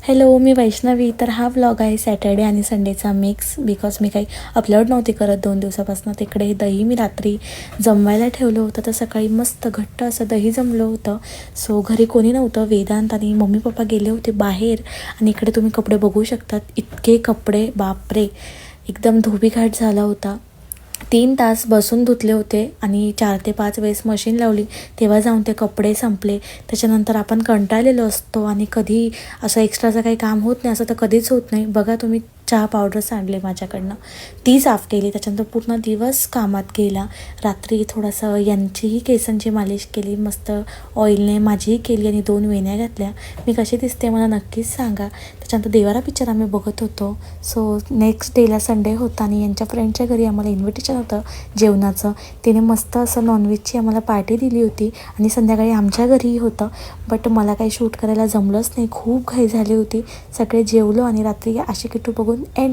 Hello, मी वैष्णवी. तर हा vlog आहे सॅटर्डे आणि संडेचा मिक्स. बिकॉज मी काही अपलोड नव्हती करत 2 दिवसापासून. तिकडे दही मी रात्री जमवायला ठेवलं होतं, तर सकाळी मस्त घट्ट असं दही जमलं होतं. सो घरी कोणी नव्हतं. वेदांत आणि मम्मी पप्पा गेले होते बाहेर. आणि इकडे तुम्ही कपडे बघू शकतात. इतके कपडे, बापरे, एकदम धोबीघाट झाला होता. 3 तास बसून धुतले होते आणि 4 ते 5 वेळेस मशीन लावली, तेव्हा जाऊन ते कपडे संपले. त्याच्यानंतर आपण कंटाळलेलो असतो आणि कधी असं एक्स्ट्राचं काही काम होत नाही, असं तर कधीच होत नाही. बघा तुम्ही, चहा पावडर सांडले माझ्याकडनं, ती साफ केली. त्याच्यानंतर पूर्ण दिवस कामात गेला. रात्री थोडंसं यांचीही केसांची मालिश केली, मस्त ऑइलने माझीही केली आणि 2 वेण्या घातल्या. मी कशी दिसते मला नक्कीच सांगा. त्याच्यानंतर देवारा पिक्चर आम्ही बघत होतो. सो नेक्स्ट डेला संडे होता आणि यांच्या फ्रेंडच्या घरी आम्हाला इन्व्हिटेशन होतं जेवणाचं. तिने मस्त असं नॉनव्हेजची आम्हाला पार्टी दिली होती आणि संध्याकाळी आमच्या घरीही होतं. बट मला काही शूट करायला जमलंच नाही, खूप घाई झाली होती. सगळे जेवलो आणि रात्री आशिकी 2 बघून एंड